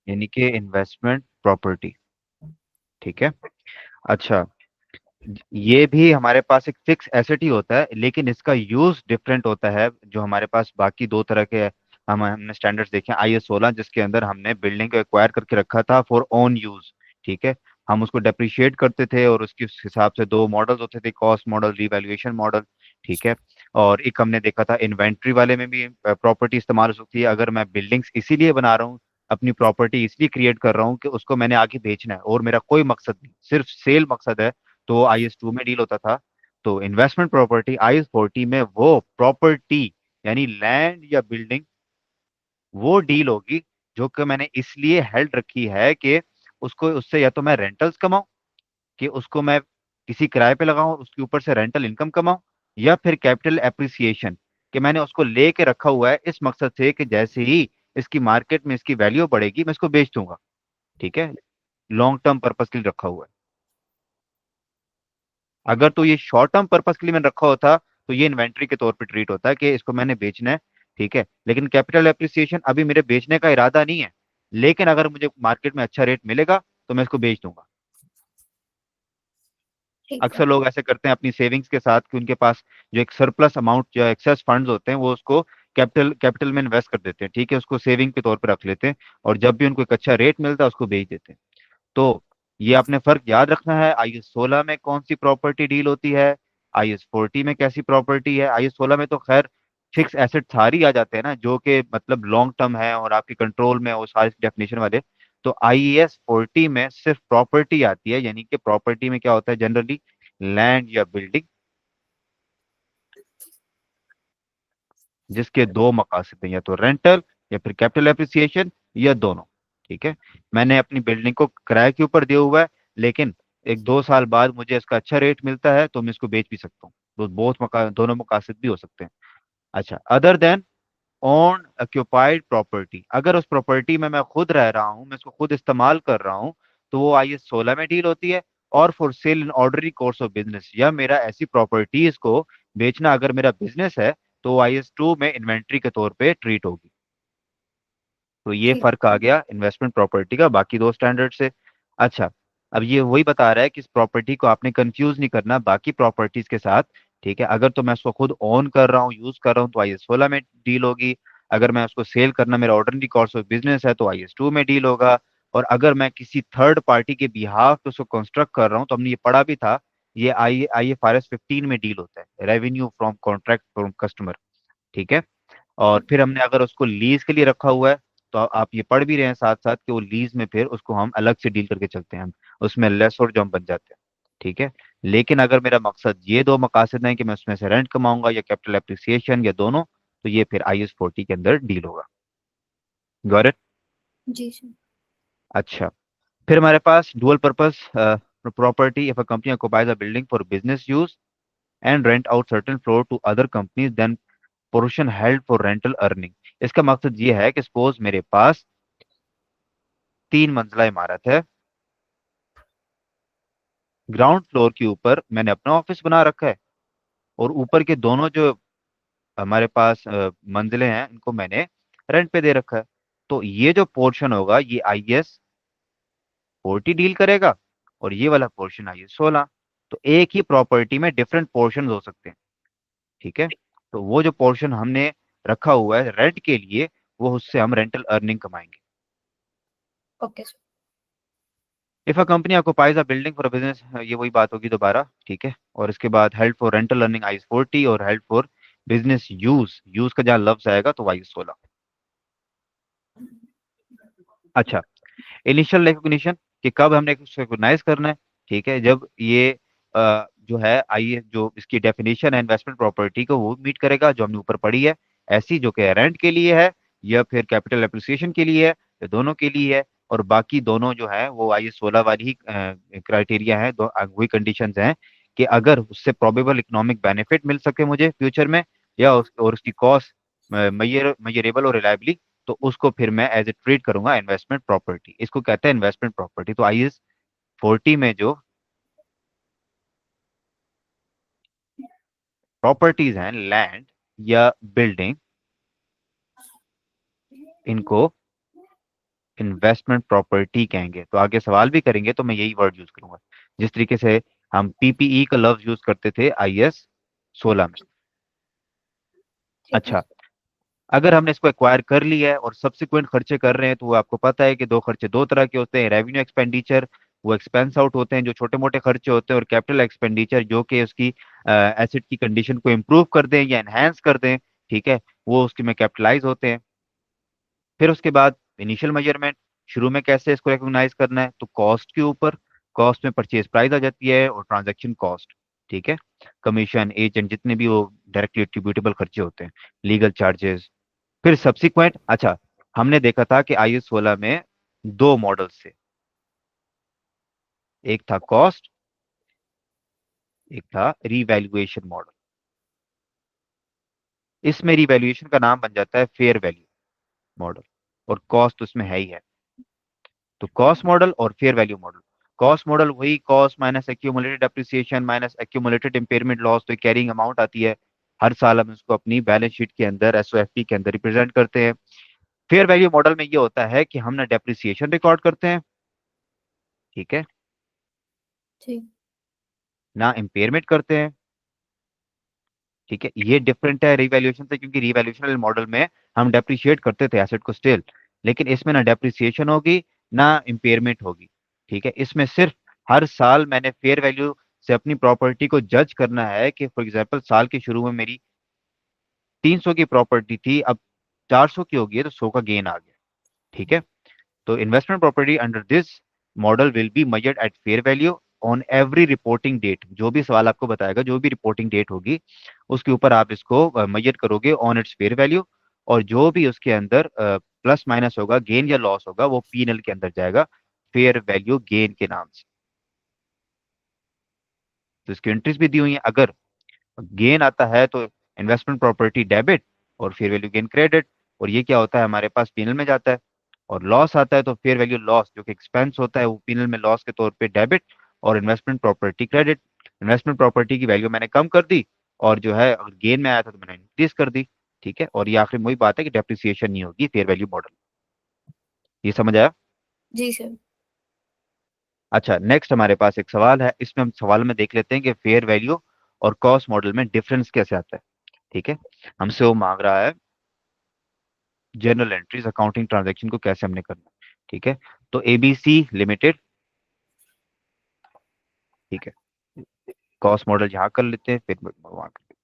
यानी कि investment property. ठीक है। अच्छा, ये भी हमारे पास एक फिक्स एसेट ही होता है, लेकिन इसका यूज डिफरेंट होता है। जो हमारे पास बाकी दो तरह के हमने स्टैंडर्ड्स देखे, IS 16 जिसके अंदर हमने बिल्डिंग को एक्वायर करके रखा था फॉर ओन यूज। ठीक है। हम उसको डेप्रिशिएट करते थे और उसके उस हिसाब से दो मॉडल्स होते थे, कॉस्ट मॉडल, रिवैल्यूएशन मॉडल। ठीक है। और एक हमने देखा था इन्वेंट्री वाले में भी प्रॉपर्टी इस्तेमाल हो सकती है। अगर मैं बिल्डिंग्स इसीलिए बना रहा हूँ, अपनी प्रॉपर्टी इसलिए क्रिएट कर रहा हूँ कि उसको मैंने आगे बेचना है और मेरा कोई मकसद नहीं, सिर्फ सेल मकसद है, तो IS 2 में डील होता था। तो इन्वेस्टमेंट प्रॉपर्टी IS 40 में वो प्रॉपर्टी यानी लैंड या बिल्डिंग वो डील होगी जो कि मैंने इसलिए हेल्ड रखी है कि उसको, उससे या तो मैं रेंटल्स कमाऊं, कि उसको मैं किसी किराए पे लगाऊं और उसके ऊपर से रेंटल इनकम कमाऊं, या फिर कैपिटल एप्रिसिएशन, कि मैंने उसको लेके रखा हुआ है इस मकसद से कि जैसे ही इसकी मार्केट में इसकी वैल्यू बढ़ेगी मैं इसको बेच दूंगा। ठीक है। लॉन्ग टर्म पर्पज के लिए रखा हुआ है। अगर तो ये शॉर्ट टर्म पर्पस के लिए मैंने रखा होता तो ये इन्वेंट्री के तौर पे ट्रीट होता है कि इसको मैंने बेचना है। ठीक है। लेकिन कैपिटल एप्रिसिएशन अभी मेरे बेचने का इरादा नहीं है, लेकिन अगर मुझे मार्केट में अच्छा रेट मिलेगा तो मैं इसको बेच दूंगा। ठीक है। अक्सर लोग ऐसे करते हैं अपनी सेविंग्स के साथ कि उनके पास जो एक सरप्लस अमाउंट जो एक्सेस फंड्स होते हैं वो उसको कैपिटल कैपिटल में इन्वेस्ट कर देते हैं। ठीक है। उसको सेविंग के तौर पर रख लेते हैं और जब भी उनको एक अच्छा रेट मिलता है उसको बेच देते हैं। तो ये आपने फर्क याद रखना है, IS 16 में कौन सी प्रॉपर्टी डील होती है, IS 40 में कैसी प्रॉपर्टी है। IS 16 में तो खैर फिक्स एसेट सारी आ जाते हैं ना, जो कि मतलब लॉन्ग टर्म है और आपके कंट्रोल में है, वो सारी डेफिनेशन वाले। तो IS 40 में सिर्फ प्रॉपर्टी आती है, यानी कि प्रॉपर्टी में क्या होता है जनरली, लैंड या बिल्डिंग, जिसके दो मकासद हैं, या तो रेंटल या फिर कैपिटल एप्रिसिएशन, या दोनों। ठीक है। मैंने अपनी बिल्डिंग को किराए के ऊपर दिया हुआ है, लेकिन एक 2 साल बाद मुझे इसका अच्छा रेट मिलता है तो मैं इसको बेच भी सकता हूँ। तो दोनों मकासद भी हो सकते हैं। अच्छा, other than own occupied property, अगर उस प्रॉपर्टी में मैं खुद रह रहा हूँ, मैं इसको खुद इस्तेमाल कर रहा हूँ, तो वो IS 16 में डील होती है। और for sale in ordinary course of business, या मेरा ऐसी प्रॉपर्टीज को बेचना अगर मेरा बिजनेस है, तो IS 2 में इन्वेंट्री के तौर पे ट्रीट होगी। तो ये ठीक। फर्क आ गया इन्वेस्टमेंट प्रॉपर्टी का बाकी दो स्टैंडर्ड से। अच्छा, अब ये वही बता रहा है कि इस प्रॉपर्टी को आपने कंफ्यूज नहीं करना बाकी प्रॉपर्टीज के साथ। ठीक है। अगर तो मैं उसको खुद ओन कर रहा हूँ, यूज कर रहा हूँ, तो IS 16 में डील होगी। अगर मैं उसको सेल करना मेरा ऑर्डिनरी कोर्स ऑफ बिजनेस है तो IS 2 में डील होगा। और अगर मैं किसी थर्ड पार्टी के बिहाफ पे उसको कंस्ट्रक्ट कर रहा हूँ, तो हमने ये पढ़ा भी था, ये IFRS 15 में डील होता है, revenue from contract from customer. ठीक है। और फिर हमने अगर उसको लीज के लिए रखा हुआ है, तो आप ये पढ़ भी रहे हैं साथ साथ कि वो लीज में फिर उसको हम अलग से डील करके चलते हैं, हम उसमें लेस और जम बन जाते हैं। ठीक है। लेकिन अगर मेरा मकसद ये दो मकासद है कि मैं उसमें से रेंट कमाऊंगा या कैपिटल एप्रिसिएशन या दोनों, तो ये फिर IS 40 के अंदर डील होगा। Got it? जी सर। अच्छा, फिर हमारे पास dual purpose property, if a company occupies a building for business use and rent out certain floor to other companies, then portion held for rental earning. इसका मकसद ये है कि सपोज मेरे पास 3 मंजिला इमारत है, ग्राउंड फ्लोर के ऊपर मैंने अपना ऑफिस बना रखा है, और ऊपर के दोनों जो हमारे पास मंजिलें हैं इनको मैंने रेंट पे दे रखा है। तो ये जो पोर्शन होगा ये IS 40 डील करेगा, और ये वाला पोर्शन IS 16। तो एक ही प्रॉपर्टी में डिफरेंट पोर्शन हो सकते हैं। ठीक है। तो वो जो पोर्शन हमने रखा हुआ है रेंट के लिए, वो उससे हम रेंटल अर्निंग कमाएंगे। Okay sir. If a company occupies a building for business, ये वही बात होगी दोबारा। ठीक है। और इसके बाद held for rental earning IS 40, और held for business use, use का जहाँ लफ्ज आएगा तो IS 16। अच्छा, इनिशियल रिकॉग्निशन, कि कब हमने उसको रिकॉग्नाइज करना है। ठीक है। जब ये जो है आई जो इसकी डेफिनेशन है इन्वेस्टमेंट प्रॉपर्टी को वो मीट करेगा जो हमने ऊपर पढ़ी है, ऐसी जो कि रेंट के लिए है या फिर कैपिटल एप्रिसिएशन के लिए है, या दोनों के लिए है। और बाकी दोनों जो है वो IS 16 वाली ही क्राइटेरिया है, वही कंडीशंस हैं कि अगर उससे प्रोबेबल इकोनॉमिक बेनिफिट मिल सके मुझे फ्यूचर में, या और उसकी कॉस्ट मेजरेबल और रिलायबली, तो उसको फिर मैं एज ए ट्रीट करूंगा इन्वेस्टमेंट प्रॉपर्टी। इसको कहते हैं इन्वेस्टमेंट प्रॉपर्टी। तो IS 40 में जो प्रॉपर्टीज हैं, लैंड या बिल्डिंग, इनको इन्वेस्टमेंट प्रॉपर्टी कहेंगे, तो आगे सवाल भी करेंगे तो मैं यही वर्ड यूज करूंगा, जिस तरीके से हम पीपीई का लफ्ज यूज करते थे आईएस 16 में। ठीक है। अच्छा, अगर हमने इसको एक्वायर कर लिया है और सब्सिक्वेंट खर्चे कर रहे हैं, तो वो आपको पता है कि दो खर्चे दो तरह के होते हैं, रेवेन्यू एक्सपेंडिचर, वो एक्सपेंस आउट होते हैं जो छोटे मोटे खर्चे होते हैं, और कैपिटल एक्सपेंडिचर जो कि उसकी एसेट की कंडीशन को इम्प्रूव कर दें या एनहेंस कर दें, ठीक है, वो उसके में कैपिटलाइज होते हैं। फिर उसके बाद इनिशियल मेजरमेंट, शुरू में कैसे इसको रिकॉग्नाइज करना है, तो कॉस्ट के ऊपर, कॉस्ट में परचेज प्राइस आ जाती है और ट्रांजैक्शन कॉस्ट, ठीक है, कमीशन एजेंट जितने भी वो डायरेक्टली एट्रीब्यूटेबल खर्चे होते हैं, लीगल चार्जेस। फिर सब्सिक्वेंट, अच्छा, हमने देखा था कि आईएस 16 में दो मॉडल्स थे, एक था कॉस्ट, एक था रिवैल्यूएशन मॉडल। इसमें रिवैल्यूएशन का नाम बन जाता है फेयर वैल्यू मॉडल, और कॉस्ट उसमें है ही है। तो कॉस्ट मॉडल और fair value model, cost model वही cost minus accumulated depreciation minus accumulated impairment loss, तो कैरिंग अमाउंट आती है, हर साल हम उसको अपनी बैलेंस शीट के अंदर एसओएफपी के अंदर रिप्रेजेंट करते हैं। फेयर वैल्यू मॉडल में ये होता है कि हम ना डेप्रिसिएशन रिकॉर्ड करते हैं, ठीक है, ठीक। ना इम्पेयरमेंट करते हैं, ठीक है, ये डिफरेंट है रिवैल्यूएशन से, क्योंकि रिवैल्यूएशन मॉडल में हम डेप्रिशिएट करते थे एसेट को स्टिल, लेकिन इसमें ना डेप्रिसिएशन होगी ना इम्पेयरमेंट होगी, ठीक है, इसमें सिर्फ हर साल मैंने फेयर वैल्यू से अपनी प्रॉपर्टी को जज करना है कि फॉर एग्जांपल साल के शुरू में मेरी 300 की प्रॉपर्टी थी, अब 400 की होगी है, तो 100 का गेन आ गया, ठीक है। तो investment property under this model will be measured at fair value on every reporting date, जो भी सवाल आपको बताएगा जो भी रिपोर्टिंग डेट होगी उसके ऊपर आप इसको मेजर करोगे ऑन इट्स फेयर वैल्यू, और जो भी उसके अंदर प्लस माइनस होगा, गेन या लॉस होगा, वो पीएनएल के अंदर जाएगा फेयर वैल्यू गेन के नाम से। तो इसकी एंट्रीज भी दी हुई है, अगर गेन आता है तो इन्वेस्टमेंट प्रॉपर्टी डेबिट और फेयर वैल्यू गेन क्रेडिट, और ये क्या होता है हमारे पास पीएनएल में जाता है। और लॉस आता है तो फेयर वैल्यू लॉस जो कि एक्सपेंस होता है वो पीएनएल में लॉस के तौर पे डेबिट, और investment property credit, investment property की वैल्यू मैंने कम कर दी, और जो है अगर गेन में आया था तो मैंने इंक्रीज कर दी, ठीक है, और ये आखिर में वही बात है कि डेप्रिसिएशन नहीं होगी फेयर वैल्यू मॉडल। ये समझ आया? जी सर। अच्छा, नेक्स्ट हमारे पास एक सवाल है, इसमें हम सवाल में देख लेते हैं कि फेयर वैल्यू और कॉस्ट मॉडल में डिफरेंस कैसे आता है, ठीक है। हमसे वो मांग रहा है जनरल एंट्रीज अकाउंटिंग ट्रांजैक्शन को कैसे हमने करना है, ठीक है। तो एबीसी लिमिटेड, ठीक है, कॉस्ट मॉडल यहाँ कर लेते हैं, फिर वहाँ कर लेते हैं।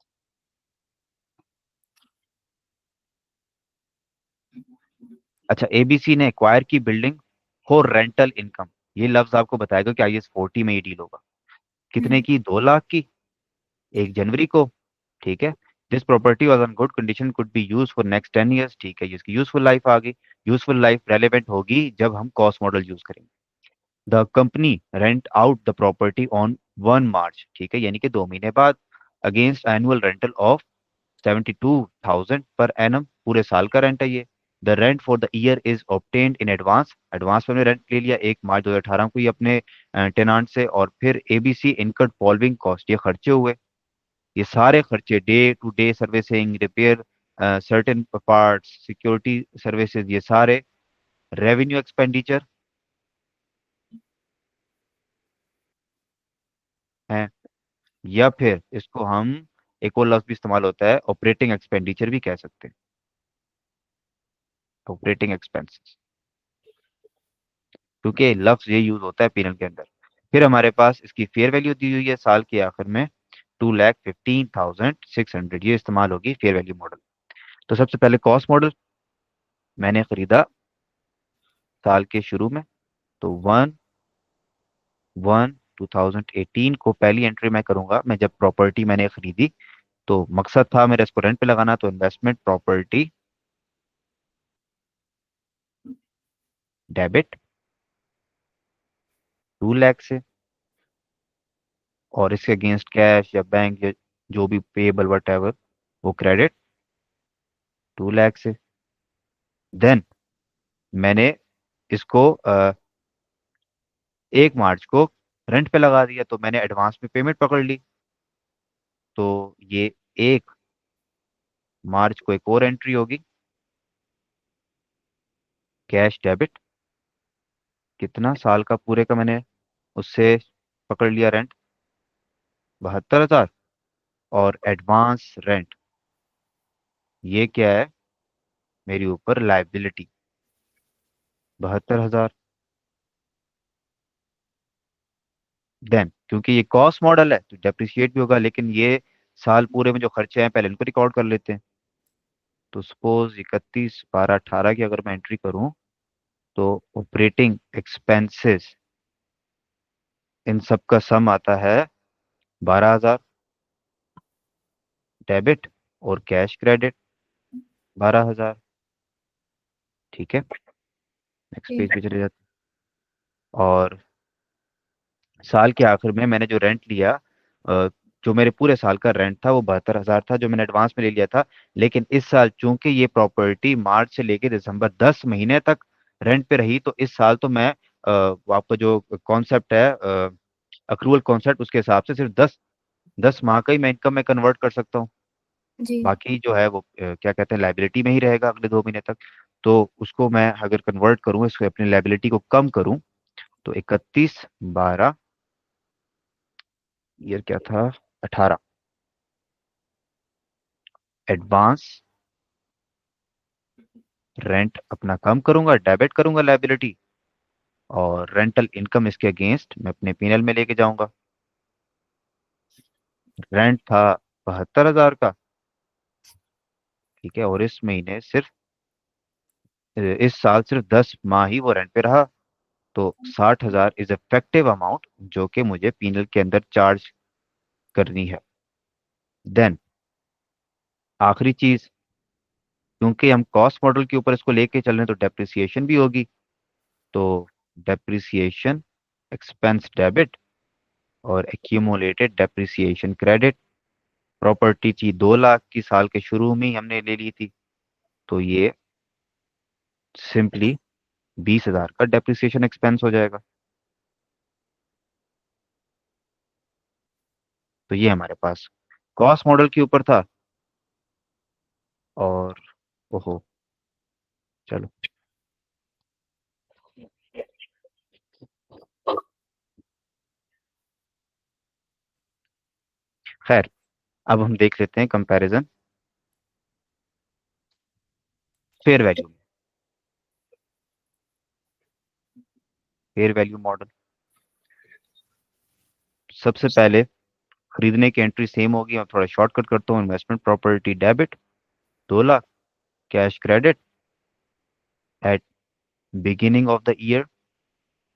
अच्छा, एबीसी ने एक्वायर की बिल्डिंग फॉर रेंटल इनकम, ये लफ्ज आपको बताएगा कि आईएस 40 में ये डील होगा, कितने हम्म। की, 2 लाख की, 1 जनवरी को, ठीक है। This property was on good condition could be use for next 10 years, ठीक है, इसकी यूजफुल लाइफ आ गई। यूजफुल लाइफ रेलेवेंट होगी जब हम कॉस्ट मॉडल यूज करेंगे। The company rent out the property on 1 मार्च, ठीक है, यानी कि 2 महीने बाद, against annual rental of 72,000 per annum, पूरे साल का रेंट है ये। The rent for the year is obtained in advance, advance में हमने रेंट ले लिया 1 मार्च 2018 को ही अपने टेनांट से, और फिर एबीसी इनकर्ड फॉलोइंग कॉस्ट, ये खर्चे हुए, ये सारे खर्चे, day to day servicing, repair, certain parts, security services, ये सारे रेवेन्यू एक्सपेंडिचर हैं, या फिर इसको हम, एक और लफ्ज भी इस्तेमाल होता है, ऑपरेटिंग एक्सपेंडिचर भी कह सकते हैं, ऑपरेटिंग एक्सपेंसेस, क्योंकि लफ्ज ये यूज होता है पीनल के अंदर। फिर हमारे पास इसकी फेयर वैल्यू दी हुई है साल के आखिर में 2,15,600, ये इस्तेमाल होगी फेयर वैल्यू मॉडल। तो सबसे पहले कॉस्ट मॉडल, मैंने खरीदा साल के शुरू में, तो 1/1/2018 को पहली एंट्री मैं करूंगा, मैं जब प्रॉपर्टी मैंने खरीदी, तो मकसद था मेरे रेस्टोरेंट पे लगाना, तो इन्वेस्टमेंट प्रॉपर्टी डेबिट 2 लाख से, और इसके अगेंस्ट कैश या बैंक या जो भी पेएबल वट एवर, वो क्रेडिट 2 लाख से। देन मैंने इसको 1 मार्च को रेंट पे लगा दिया, तो मैंने एडवांस में पेमेंट पकड़ ली, तो ये 1 मार्च को एक और एंट्री होगी, कैश डेबिट कितना साल का पूरे का मैंने उससे पकड़ लिया रेंट? 72,000। और एडवांस रेंट, ये क्या है? मेरी ऊपर लाइबिलिटी 72,000। देन क्योंकि ये कॉस्ट मॉडल है तो डेप्रिशिएट भी होगा, लेकिन ये साल पूरे में जो खर्चे हैं पहले इनको रिकॉर्ड कर लेते हैं। तो सपोज 31/12/18 की अगर मैं एंट्री करूं, तो ऑपरेटिंग एक्सपेंसेस इन सब का सम आता है 12,000। डेबिट और कैश क्रेडिट 12,000। ठीक है, नेक्स्ट ठीक। पेज पे चले जाते हैं। और साल के आखिर में मैंने जो रेंट लिया, जो मेरे पूरे साल का रेंट था वो 72,000 था, जो मैंने एडवांस में ले लिया था। लेकिन इस साल चूंकि ये प्रॉपर्टी मार्च से लेके दिसंबर 10 महीने तक रेंट पे रही, तो इस साल तो मैं वो आपका जो कॉन्सेप्ट है अक्रूवल कॉन्सेप्ट, उसके हिसाब से सिर्फ 10 10 माह का ही मैं इनकम में कन्वर्ट कर सकता हूँ। जी। बाकी जो है वो क्या कहते हैं लाइबिलिटी में ही रहेगा अगले 2 महीने तक। तो उसको मैं अगर कन्वर्ट करूँ, इसको अपनी लाइबिलिटी को कम करूँ, तो 31/12, ईयर क्या था, 18, एडवांस रेंट अपना कम करूंगा, डेबिट करूंगा लाइबिलिटी, और रेंटल इनकम इसके अगेंस्ट मैं अपने पीएनएल में लेके जाऊंगा। रेंट था 72,000 का, ठीक है, और इस महीने सिर्फ इस साल सिर्फ 10 माह ही वो रेंट पे रहा। तो 60,000 इज इफेक्टिव अमाउंट जो कि मुझे पीएनएल के अंदर चार्ज करनी है। देन आखिरी चीज, क्योंकि हम कॉस्ट मॉडल के ऊपर इसको लेके चल रहे हैं तो डेप्रिसिएशन भी होगी। तो डेप्रिसिएशन एक्सपेंस डेबिट और एक्यूमुलेटेड डेप्रिसिएशन क्रेडिट। प्रॉपर्टी थी 2 लाख की, साल के शुरू में ही हमने ले ली थी, तो ये सिंपली 20,000 का डेप्रिसिएशन एक्सपेंस हो जाएगा। तो ये हमारे पास कॉस्ट मॉडल के ऊपर था। और ओहो, चलो, खैर, अब हम देख लेते हैं कंपैरिजन फेयर वैल्यू में। फेयर वैल्यू मॉडल, सबसे पहले खरीदने की एंट्री सेम होगी, मैं थोड़ा शॉर्टकट करता हूँ। Investment property debit 2 lakh, cash credit at beginning of the year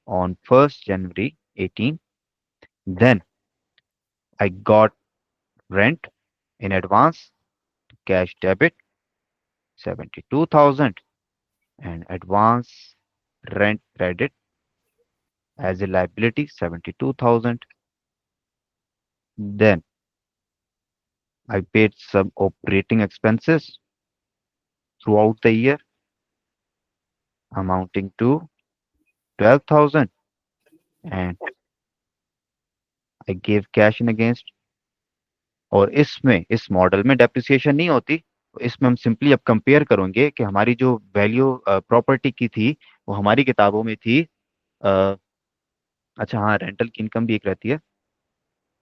on 1st January 18, then I got rent in advance, cash debit 72,000, and advance rent credit as a liability 72,000. Then I paid some operating expenses throughout the year amounting to 12,000, and I gave cash in against. और इसमें इस model में depreciation नहीं होती, तो इसमें हम simply अब कंपेयर करेंगे कि हमारी जो वैल्यू प्रॉपर्टी की थी वो हमारी किताबों में थी। अ, अच्छा हाँ, रेंटल की इनकम भी एक रहती है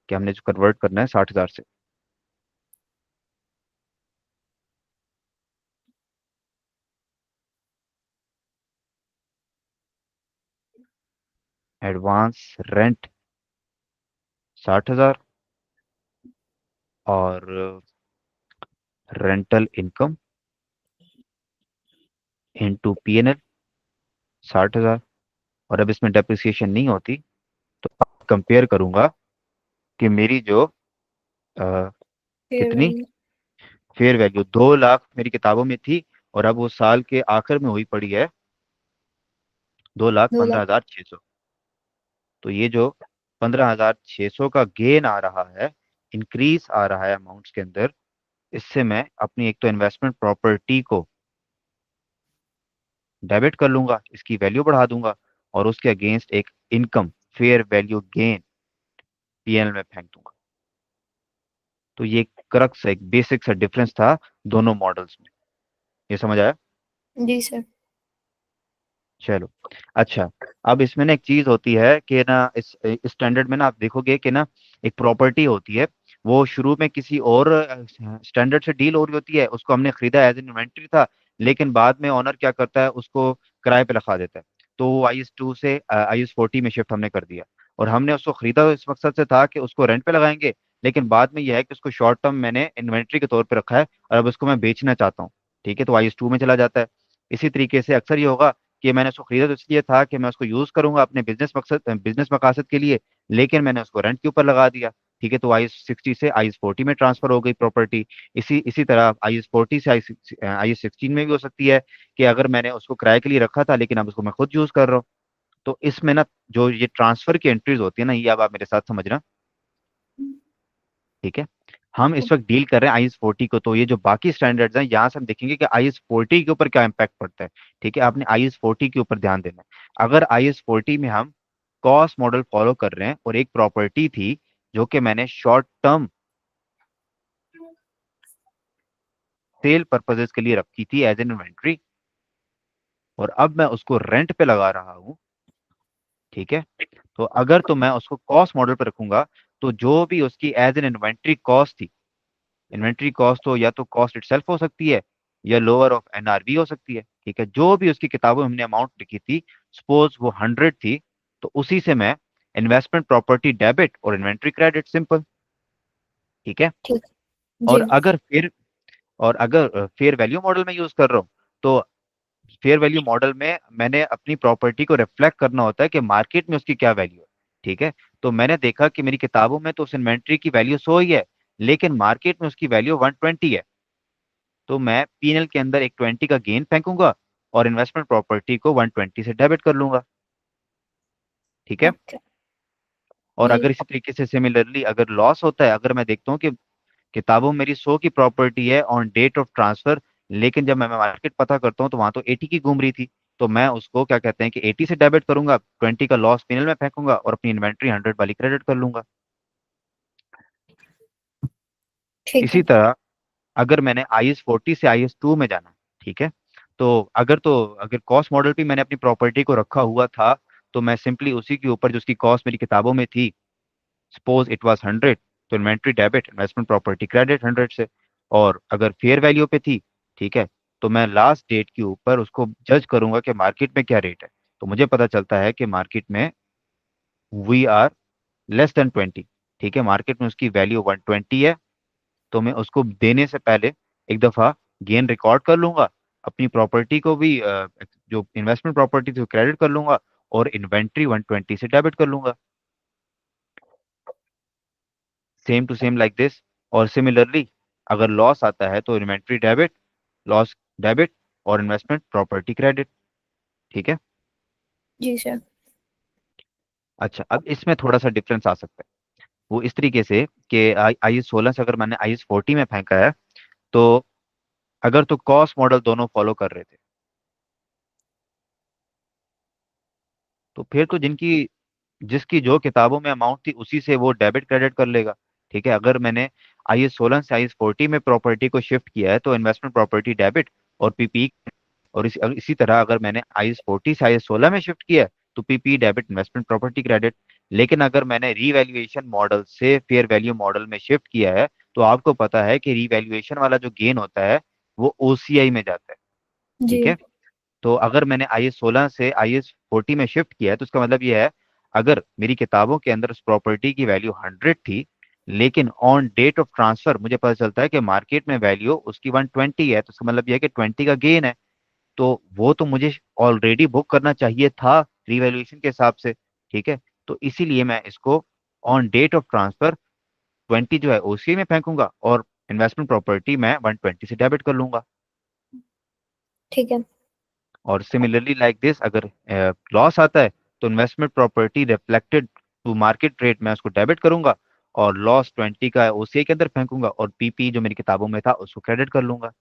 कि हमने जो कन्वर्ट करना है 60,000 से। एडवांस रेंट 60,000, और रेंटल इनकम इनटू पीएनएल 60,000। और अब इसमें डेप्रिसिएशन नहीं होती, तो कंपेयर करूंगा कि मेरी जो फेयर कितनी वैल्यू। फेयर वैल्यू 2 लाख मेरी किताबों में थी, और अब वो साल के आखिर में हुई पड़ी है 2 लाख। 2,15,600। तो ये जो 15,600 का गेन आ रहा है, इंक्रीज आ रहा है अमाउंट्स के अंदर, इससे मैं अपनी एक तो इन्वेस्टमेंट प्रॉपर्टी को डेबिट कर लूंगा, इसकी वैल्यू बढ़ा दूंगा, और उसके अगेंस्ट एक income fair value gain PNL में फेंक दूंगा। तो ये क्रक्स, एक बेसिक सा डिफरेंस था दोनों मॉडल्स में। ये समझ आया? जी सर। चलो। अच्छा, अब इसमें ना एक चीज होती है कि ना इस स्टैंडर्ड में ना आप देखोगे कि ना एक प्रॉपर्टी होती है, वो शुरू में किसी और स्टैंडर्ड से डील हो रही होती है, उसको हमने खरीदा एज एन इन्वेंट्री था, लेकिन बाद में ओनर क्या करता है, उसको किराए पे रखा देता है। तो वो IS 2 से IS 40 में शिफ्ट हमने कर दिया, और हमने उसको खरीदा तो इस मकसद से था कि उसको रेंट पे लगाएंगे, लेकिन बाद में यह है कि उसको शॉर्ट टर्म मैंने इन्वेंट्री के तौर पे रखा है, और अब उसको मैं बेचना चाहता हूँ। ठीक है, तो IS 2 में चला जाता है। इसी तरीके से अक्सर ये होगा कि मैंने उसको खरीदा तो इसलिए था कि मैं उसको यूज करूंगा अपने बिजनेस मकसद के लिए, लेकिन मैंने उसको रेंट के ऊपर लगा दिया। ठीक है, तो IS 60 से IS 40 में ट्रांसफर हो गई प्रॉपर्टी। इसी इसी तरह IS 40 से IS 16 में भी हो सकती है, कि अगर मैंने उसको किराए के लिए रखा था लेकिन अब उसको मैं खुद यूज कर रहा हूँ। तो इसमें ना जो ये ट्रांसफर की एंट्रीज होती है ना, ये अब आप मेरे साथ समझना। ठीक है, हम इस वक्त डील कर रहे हैं IS 40 को, तो ये जो बाकी स्टैंडर्ड्स हैं यहाँ से हम देखेंगे कि IS 40 के ऊपर क्या इम्पैक्ट पड़ता है। ठीक है, आपने IS 40 के ऊपर ध्यान देना है। अगर IS 40 में हम कॉस्ट मॉडल फॉलो कर रहे हैं, और एक प्रॉपर्टी थी जो कि मैंने शॉर्ट टर्म सेल पर्पजेस के लिए रखी थी एज एन इन्वेंट्री, और अब मैं उसको रेंट पे लगा रहा हूँ। ठीक है, तो अगर तो मैं उसको कॉस्ट मॉडल पे रखूंगा, तो जो भी उसकी एज एन इन्वेंट्री कॉस्ट थी, इन्वेंट्री कॉस्ट हो या तो कॉस्ट इटसेल्फ हो सकती है, या लोअर ऑफ NRV हो सकती है। ठीक है, जो भी उसकी किताबों में हमने अमाउंट लिखी थी, सपोज वो 100 थी, तो उसी से मैं इन्वेस्टमेंट प्रॉपर्टी डेबिट और इन्वेंट्री क्रेडिट, सिंपल। ठीक है, ठीक। जी। और अगर फिर और अगर फेयर वैल्यू मॉडल में यूज कर रहा हूँ, तो फेयर वैल्यू मॉडल में मैंने अपनी प्रॉपर्टी को रिफ्लेक्ट करना होता है कि मार्केट में उसकी क्या वैल्यू है। ठीक है, तो मैंने देखा कि मेरी किताबों में तो उस इन्वेंट्री की वैल्यू 100 ही है, लेकिन मार्केट में उसकी वैल्यू 120 है। तो मैं P&L के अंदर एक 20 का गेन फेंकूंगा, और इन्वेस्टमेंट प्रॉपर्टी को 120 से डेबिट कर लूंगा। ठीक है, ओके। और जी। अगर इसी तरीके से सिमिलरली अगर लॉस होता है, अगर मैं देखता हूँ कि किताबों में मेरी 100 की प्रॉपर्टी है ऑन डेट ऑफ ट्रांसफर, लेकिन जब मैं मार्केट पता करता हूँ तो वहां तो 80 की घूम रही थी, तो मैं उसको क्या कहते हैं कि 80 से डेबिट करूंगा, 20 का लॉस P&L में फेंकूंगा, और अपनी इन्वेंट्री 100 वाली क्रेडिट कर लूंगा। ठीक इसी है। तरह अगर मैंने IS 40 से IS 2 में जाना, ठीक है, तो अगर कॉस्ट मॉडल भी मैंने अपनी प्रॉपर्टी को रखा हुआ था, तो मैं सिंपली उसी के ऊपर जो उसकी कॉस्ट मेरी किताबों में थी, सपोज इट वाज 100, तो inventory debit investment property credit 100 से। और अगर फेयर वैल्यू पे थी, ठीक है, तो मैं लास्ट डेट के ऊपर उसको जज करूंगा कि मार्केट में क्या रेट है। तो मुझे पता चलता है कि मार्केट में we are less than 20। ठीक है, मार्केट में उसकी वैल्यू 120 है, तो मैं उसको देने से पहले एक दफा गेन रिकॉर्ड कर लूंगा, अपनी प्रॉपर्टी को भी जो इन्वेस्टमेंट प्रॉपर्टी थी क्रेडिट कर लूंगा, और इन्वेंट्री 120 से डेबिट कर लूंगा, same to same like this. और सिमिलरली अगर लॉस आता है तो इन्वेंट्री डेबिट, लॉस डेबिट, और इन्वेस्टमेंट प्रॉपर्टी क्रेडिट। ठीक है। जी सर। अच्छा, अब इसमें थोड़ा सा डिफरेंस आ सकता है, वो इस तरीके से कि IS 16 से अगर मैंने IS 40 में फेंका है, तो अगर तो कॉस्ट मॉडल दोनों फॉलो कर रहे थे, तो फिर तो जिनकी जिसकी जो किताबों में अमाउंट थी उसी से वो डेबिट क्रेडिट कर लेगा। ठीक है, अगर मैंने IS 16 से IS 40 में प्रॉपर्टी को शिफ्ट किया है, तो इन्वेस्टमेंट प्रॉपर्टी डेबिट और PPE। और इसी तरह अगर मैंने IS 40 से IS 16 में शिफ्ट किया है, तो PPE debit investment property credit. लेकिन अगर मैंने रीवैल्यूएशन मॉडल से फेयर वैल्यू मॉडल में शिफ्ट किया है, तो आपको पता है कि रीवैल्यूएशन वाला जो गेन होता है वो OCI में जाता है। जी। ठीक है, तो अगर मैंने IS 16 से IS 40 में शिफ्ट किया है, तो इसका मतलब ये है, अगर मेरी किताबों के अंदर उस प्रॉपर्टी की वैल्यू 100 थी, लेकिन ऑन डेट ऑफ ट्रांसफर मुझे पता चलता है कि मार्केट में वैल्यू उसकी 120 है, तो इसका मतलब ये है कि 20 का गेन है। तो वो तो मुझे ऑलरेडी बुक करना चाहिए था रिवैल्यूएशन के हिसाब से। ठीक है, तो इसीलिए मैं इसको ऑन डेट ऑफ ट्रांसफर 20 जो है OCI में फेंकूंगा, और इन्वेस्टमेंट प्रॉपर्टी मैं 120 से डेबिट कर लूंगा। ठीक है। और सिमिलरली लाइक दिस, अगर लॉस आता है, तो investment property reflected to market rate मैं उसको डेबिट करूंगा, और लॉस 20 का OCI के अंदर फेंकूंगा, और PP जो मेरी किताबों में था उसको क्रेडिट कर लूंगा।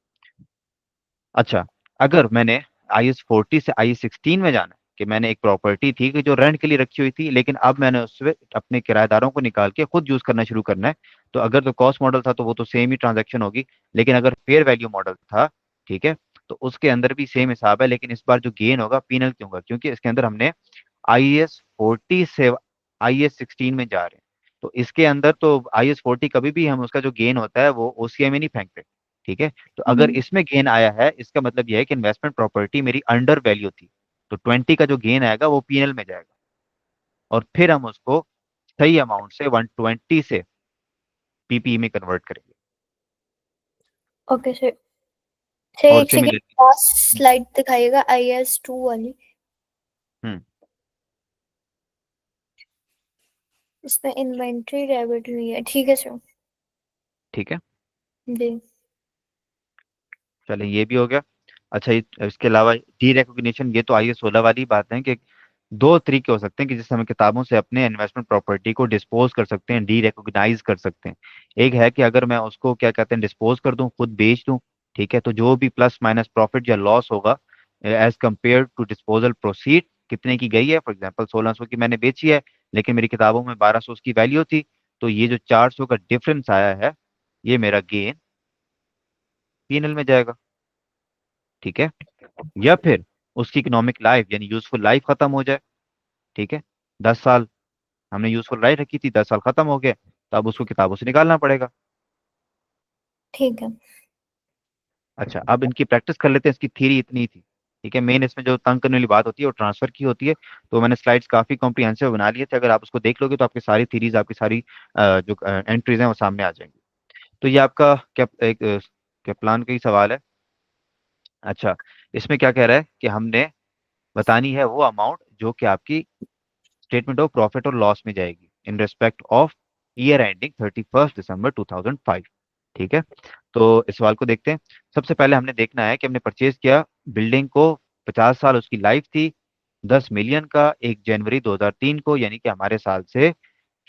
अच्छा, अगर मैंने IS 40 से IS 16 में जाना है, कि मैंने एक प्रॉपर्टी थी कि जो रेंट के लिए रखी हुई थी, लेकिन अब मैंने उससे अपने किराएदारों को निकाल के खुद यूज करना शुरू करना है, तो अगर तो कॉस्ट मॉडल था तो वो तो सेम ही ट्रांजैक्शन होगी, लेकिन अगर फेयर वैल्यू मॉडल था, ठीक है, तो उसके अंदर भी सेम हिसाब है, लेकिन इस बार जो गेन होगा पीनल क्यों होगा, क्योंकि इसके अंदर हमने IAS 40 से IAS 16 में जा रहे हैं। तो इसके अंदर तो IAS 40 कभी भी हम उसका जो गेन होता है वो OCI में नहीं फेंकते। ठीक है, तो अगर हम्म। इसमें गेन आया है इसका मतलब यह है कि इन्वेस्टमेंट प्रॉपर्टी मेरी अंडर वैल्यू थी। तो 20 का जो गेन आएगा वो पीएनएल में जाएगा, और फिर हम उसको सही अमाउंट से 120 से पीपीई में कन्वर्ट करेंगे। Okay sir. सर और एक सेकेंड, सिमिलरली, लास्ट स्लाइड दिखाइएगा IAS 2 वाली। हम्म, इसमें इन्वेंट्री डेबिट हुई है, ठीक है सर। ठीक है, जी। चलिए ये भी हो गया। अच्छा, इसके अलावा डी रिकॉग्निशन, ये तो IAS 16 वाली बात है कि दो तरीके हो सकते हैं कि जिससे हम किताबों से अपने इन्वेस्टमेंट प्रॉपर्टी को डिस्पोज कर सकते हैं, डी रिकॉग्नाइज कर सकते हैं। एक है कि अगर मैं उसको क्या कहते हैं डिस्पोज कर दूं, खुद बेच दूं, ठीक है, तो जो भी प्लस माइनस प्रॉफिट या लॉस होगा as compare to disposal proceed, कितने की गई है, फॉर एग्जांपल 1600 की मैंने बेची है, लेकिन मेरी किताबों में 1200 उसकी वैल्यू थी, तो ये जो 400 का डिफरेंस आया है ये मेरा गेन पीएनएल में जाएगा। ठीक है, या फिर उसकी इकोनॉमिक लाइफ यानी यूजफुल लाइफ खत्म हो जाए। ठीक है, 10 साल हमने यूजफुल लाइफ रखी थी, 10 साल खत्म हो गए, तो अब उसको किताबों से निकालना पड़ेगा। ठीक है। अच्छा, अब इनकी प्रैक्टिस कर लेते हैं, इसकी थ्योरी इतनी थी। ठीक है, मेन इसमें जो तंग करने वाली बात होती है वो ट्रांसफर की होती है। तो मैंने स्लाइड्स काफी कॉम्प्रिहेंसिव बना लिए थे, अगर आप उसको देख लोगे तो आपकी सारी थीरीज, आपकी सारी जो एंट्रीज हैं वो सामने आ जाएंगी। तो ये आपका क्या एक क्या प्लान का ही सवाल है। अच्छा, इसमें क्या कह रहा है कि हमने बतानी है वो अमाउंट जो कि आपकी स्टेटमेंट ऑफ प्रॉफिट और लॉस में जाएगी in respect of year ending 31 दिसंबर 2005। ठीक है, तो इस सवाल को देखते हैं। सबसे पहले हमने देखना है कि हमने परचेज किया बिल्डिंग को, 50 साल उसकी लाइफ थी, 10 मिलियन का 1 जनवरी 2003 को, यानी कि हमारे साल से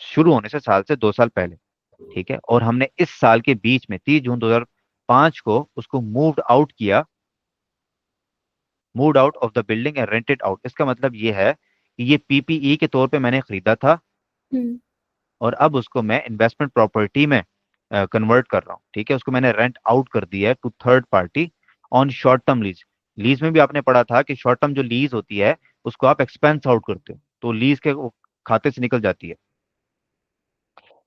शुरू होने से साल से 2 साल पहले। ठीक है, और हमने इस साल के बीच में 30 जून 2005 को उसको moved out of the building and rented out. इसका मतलब ये है कि ये PPE के तौर पे मैंने खरीदा था, हम्म। और अब उसको मैं इन्वेस्टमेंट प्रॉपर्टी में कन्वर्ट कर रहा हूँ। ठीक है, उसको मैंने रेंट आउट कर दिया है to third party on short term lease. Lease में भी आपने पढ़ा था कि शॉर्ट टर्म जो लीज होती है उसको आप एक्सपेंस आउट करते हो, तो लीज के वो खाते से निकल जाती है।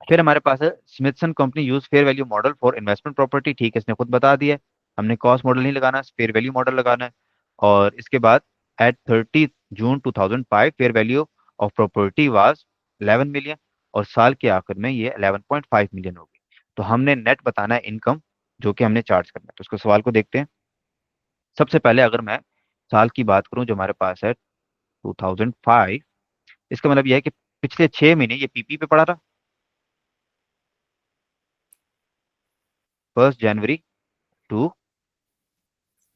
फिर हमारे पास है Smithson company use fair value model for investment property. ठीक है, इसने खुद बता दिया है, हमने कॉस्ट मॉडल नहीं लगाना, फेयर वैल्यू मॉडल लगाना है। और इसके बाद at 30 June 2005 fair value of property was 11 million, और साल के आखिर में ये 11.5 मिलियन होगी। तो हमने नेट बताना है इनकम जो कि हमने चार्ज करना है। तो उसको सवाल को देखते हैं। सबसे पहले अगर मैं साल की बात करूं जो हमारे पास है 2005, इसका मतलब यह है कि पिछले 6 महीने ये पीपी पे पड़ा रहा, 1 January to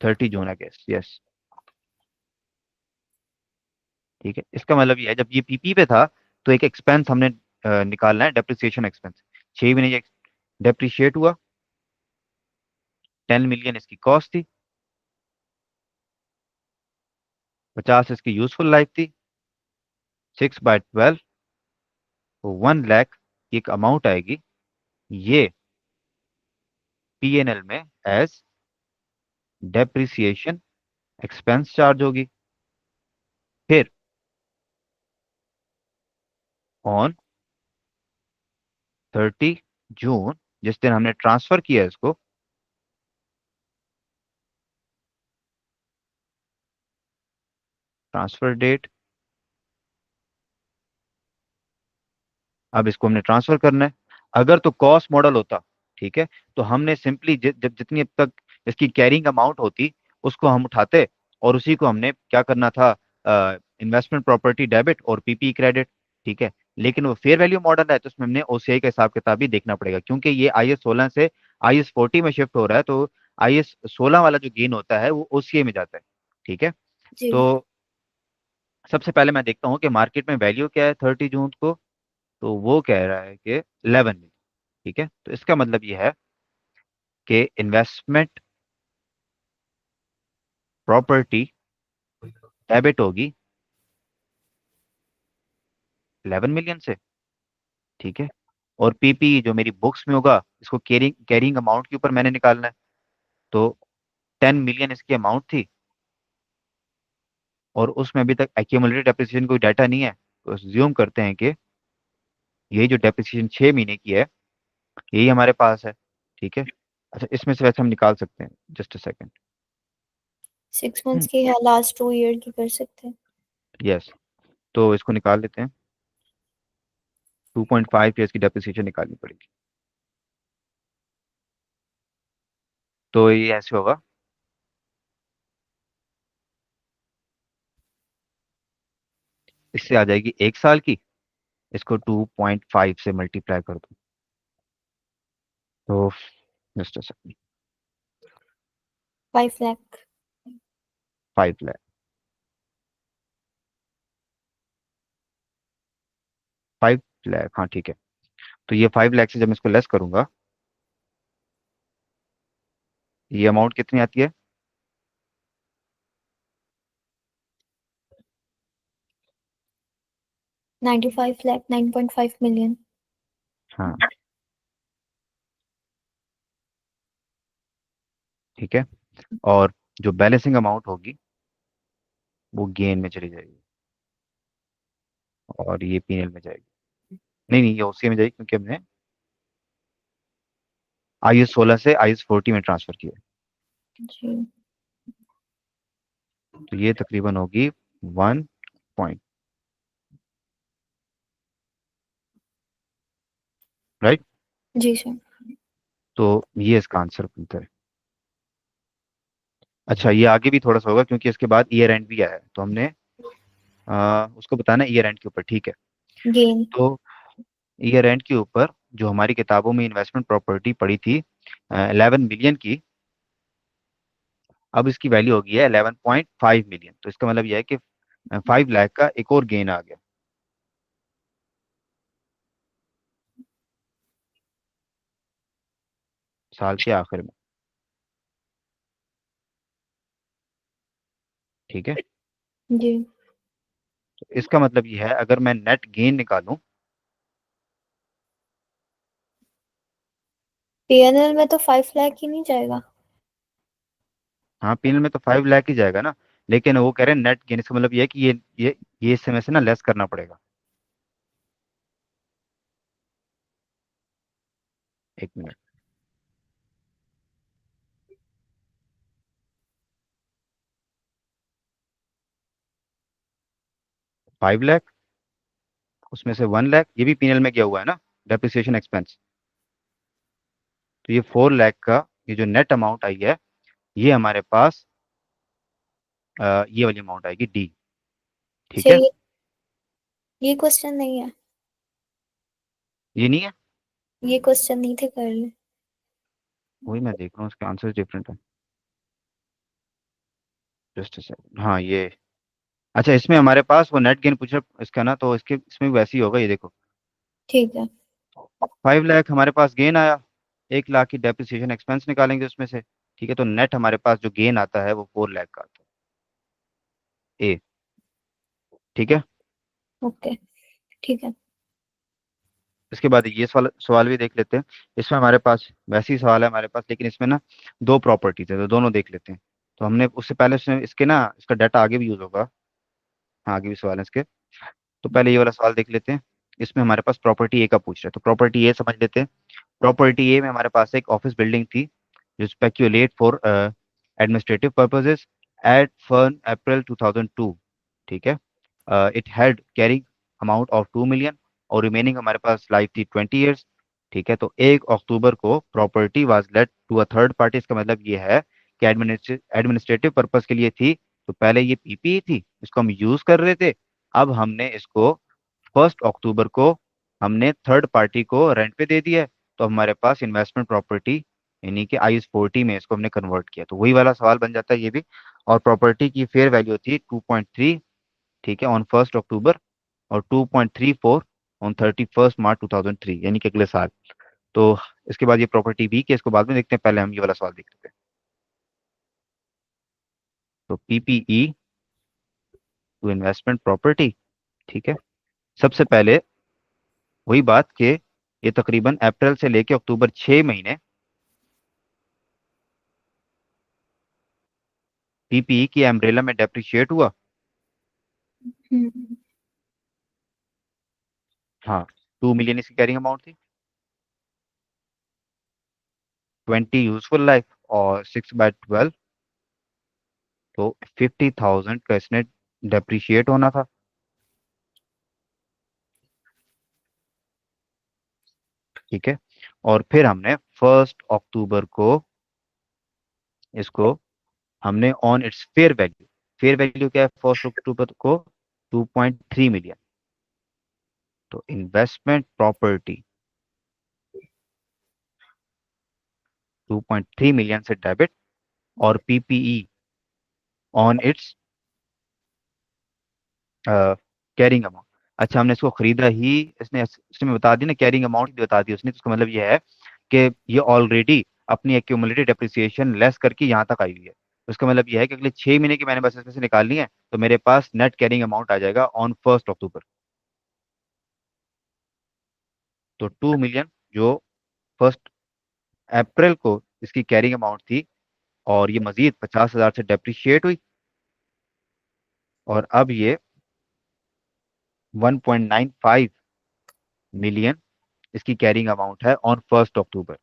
30 June, I guess, yes. ठीक है, इसका मतलब ये है जब ये पीपी पे था तो एक एक्सपेंस हमने निकालना है, डेप्रिसिएशन एक्सपेंस। 6 महीने ये डेप्रिशिएट हुआ, 10 मिलियन इसकी कॉस्ट थी, 50 इसकी यूजफुल लाइफ थी, 6/12, 1 लाख की एक अमाउंट आएगी, ये PNL में एज डेप्रिसिएशन एक्सपेंस चार्ज होगी। फिर ऑन 30 जून, जिस दिन हमने ट्रांसफर किया इसको, ट्रांसफर डेट, अब इसको हमने ट्रांसफर करना है। अगर तो कॉस्ट मॉडल होता, ठीक है, तो हमने सिंपली जब जितनी अब तक इसकी कैरिंग अमाउंट होती उसको हम उठाते, और उसी को हमने क्या करना था, इन्वेस्टमेंट प्रॉपर्टी डेबिट और PPE क्रेडिट। ठीक है, लेकिन वो फेयर वैल्यू मॉडल है तो उसमें हमने OCI का हिसाब किताब भी देखना पड़ेगा, क्योंकि ये IAS 16 से IAS 40 में शिफ्ट हो रहा है, तो IAS 16 वाला जो गेन होता है वो OCI में जाता है। ठीक है, जी। तो सबसे पहले मैं देखता हूँ कि मार्केट में वैल्यू क्या है 30 जून को, तो वो कह रहा है कि 11 मिलियन। ठीक है, तो इसका मतलब ये है कि इन्वेस्टमेंट प्रॉपर्टी डेबिट होगी 11 मिलियन से। ठीक है, और PPE जो मेरी बुक्स में होगा इसको कैरिंग कैरिंग अमाउंट के ऊपर मैंने निकालना है, तो 10 मिलियन इसकी अमाउंट थी, और उसमें अभी तक एक्यूमुलेटेड डेप्रिसिएशन कोई डाटा नहीं है, तो ज्यूम करते हैं कि यही जो डेप्रिसिएशन 6 महीने की है यही हमारे पास है। ठीक है। अच्छा, इसमें से वैसे हम निकाल सकते हैं, जस्ट अ सेकेंड। 6 मंथ्स की है, लास्ट 2 ईयर की कर सकते हैं। यस, तो इसको निकाल लेते हैं। 2.5 ईयर्स की डेप्रिसिएशन निकालनी पड़ेगी। तो ये ऐसे होगा, इससे आ जाएगी 1 साल की, इसको 2.5 से मल्टीप्लाई कर दो, तो just a second, 5 lakh. 5 lakh. 5 lakh, हाँ ठीक है। तो ये 5 लाख से जब मैं इसको लेस करूंगा, ये अमाउंट कितनी आती है? 95 लाख, 9.5 मिलियन। हाँ ठीक है। और जो बैलेंसिंग अमाउंट होगी वो गेन में चली जाएगी, और ये पीएनएल में जाएगी। नहीं नहीं, ये ओसीए में जाएगी, क्योंकि हमने IS 16 से IS 40 में ट्रांसफर किया है। जी। तो ये तकरीबन होगी 1 पॉइंट, राइट। जी सर। तो ये इसका आंसर बनता है। अच्छा, ये आगे भी थोड़ा सा होगा, क्योंकि इसके बाद ईयर एंड भी आया है, तो हमने उसको बताना है ईयर एंड के ऊपर। ठीक है। गेन। तो ईयर एंड के ऊपर जो हमारी किताबों में इन्वेस्टमेंट प्रॉपर्टी पड़ी थी 11 मिलियन की, अब इसकी वैल्यू हो गई है 11.5 मिलियन। तो इसका मतलब यह है कि 5 लाख का एक और गेन आ गया साल के आखिर में। ठीक है। जी। तो इसका मतलब यह है, अगर मैं नेट गेन निकालूं, पीएनएल में तो 5 लाख ही नहीं जाएगा। हाँ पीएनएल में तो 5 लाख ही जाएगा ना, लेकिन वो कह रहे हैं नेट गेन, इसका मतलब यह है कि ये इससे में से ना लेस करना पड़ेगा। 1 मिनट। 5 लाख, उसमें से 1 लाख ये भी पीएनएल में गया हुआ है ना, डेप्रिसिएशन एक्सपेंस। तो ये 4 लाख का ये जो नेट अमाउंट आई है, ये हमारे पास ये वाली अमाउंट आएगी डी। ठीक सर है। ये क्वेश्चन नहीं है। ये नहीं है, ये क्वेश्चन नहीं थे, कर ले। वही मैं देख रहा हूँ, उसके आंसर डिफरेंट है। जस्ट सेकंड, हाँ ये। अच्छा, इसमें हमारे पास वो नेट गेन पूछा इसका ना, तो इसके इसमें भी वैसे ही होगा, ये देखो। ठीक है। 5 लाख हमारे पास गेन आया, 1 लाख की डेप्रिसिएशन एक्सपेंस निकालेंगे उसमें से। ठीक है, तो नेट हमारे पास जो गेन आता है वो 4 लाख का आता है, ए। ठीक है। ओके। ठीक है। इसके बाद ये सवाल सवाल भी देख लेते हैं। इसमें हमारे पास वैसे ही सवाल है हमारे पास, लेकिन इसमें ना दो प्रॉपर्टीज है, तो दोनों देख लेते हैं। तो हमने उससे पहले इसके ना इसका डाटा आगे भी यूज होगा। हाँ, आगे भी सवाल है इसके। तो पहले ये वाला सवाल देख लेते हैं। इसमें हमारे पास प्रॉपर्टी ए का पूछ रहा है, तो प्रॉपर्टी ए समझ लेते हैं। प्रॉपर्टी ए में हमारे पास एक ऑफिस बिल्डिंग थी, जो speculate for administrative purposes at 1 April 2002। ठीक है। It had carrying amount of 2 million, और रिमेनिंग हमारे पास लाइफ थी 20 ईयर्स। ठीक है। तो 1 अक्टूबर को property was let to a third party. इसका मतलब ये है कि एडमिनिस्ट्रेटिव पर्पज के लिए थी। तो पहले ये पीपीई थी, इसको हम यूज कर रहे थे। अब हमने इसको 1 अक्टूबर को हमने थर्ड पार्टी को रेंट पे दे दिया है। तो हमारे पास इन्वेस्टमेंट प्रॉपर्टी, यानी कि IS 40 में इसको हमने कन्वर्ट किया, तो वही वाला सवाल बन जाता है ये भी। और प्रॉपर्टी की फेयर वैल्यू थी 2.3, ठीक है, ऑन 1 अक्टूबर, और 2.34 ऑन 31 मार्च 2003, यानी कि अगले साल। तो इसके बाद ये प्रॉपर्टी बी के, इसको बाद में देखते हैं, पहले हम ये वाला सवाल देख लेते हैं। तो पीपीई टू इन्वेस्टमेंट प्रॉपर्टी। ठीक है। सबसे पहले वही बात कि ये तकरीबन अप्रैल से लेके अक्टूबर 6 महीने पीपीई की अम्ब्रेला में डेप्रिशिएट हुआ। हम्म। हाँ, 2 मिलियन इसकी कैरिंग अमाउंट थी। 20 यूजफुल लाइफ और 6/12, तो 50,000 का इसने डेप्रिशिएट होना था। ठीक है। और फिर हमने 1 अक्टूबर को इसको हमने ऑन इट्स फेयर वैल्यू क्या है 1 अक्टूबर को? 2.3 मिलियन। तो इन्वेस्टमेंट प्रॉपर्टी 2.3 मिलियन से डेबिट, और PPE on it's carrying amount. अच्छा, हमने इसको खरीदा ही, इसने बता दी ना, कैरिंग अमाउंट भी बता दी उसने, तो इसका मतलब ये है कि ये ऑलरेडी अपनी एक्यूमुलेटेड डेप्रिसिएशन लेस करके यहाँ तक आई हुई है। तो इसका मतलब ये है कि अगले 6 महीने की मैंने बस इसमें से निकालनी है, तो मेरे पास नेट कैरिंग अमाउंट आ जाएगा ऑन 1 अक्टूबर। तो 2 मिलियन जो 1 अप्रैल को इसकी कैरिंग अमाउंट थी, और ये मजीद 50,000 से डेप्रिशिएट हुई, और अब ये 1.95 मिलियन इसकी कैरिंग अमाउंट है ऑन 1 अक्टूबर।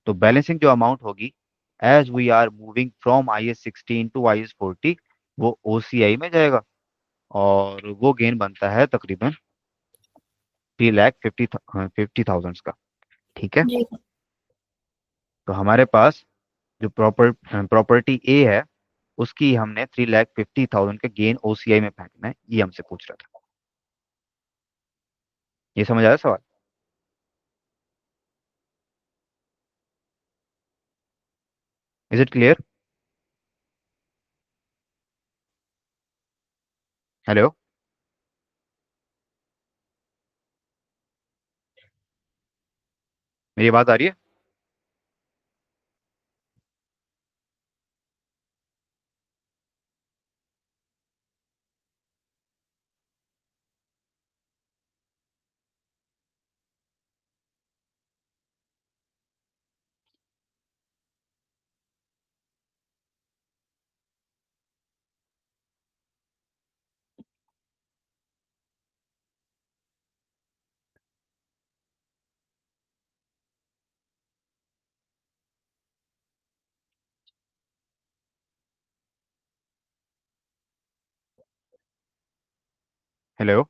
तो बैलेंसिंग जो अमाउंट होगी, as we are moving from IS 16 to IS 40, वो OCI में जाएगा, और वो गेन बनता है तकरीबन 3,50,000 का। ठीक है। जी। तो हमारे पास जो प्रॉपर्टी ए है, उसकी हमने 3,50,000 का गेन OCI में फेंकना है, ये हमसे पूछ रहा था। ये समझ आया सवाल? Is it clear? हेलो? मेरी बात आ रही है? हेलो?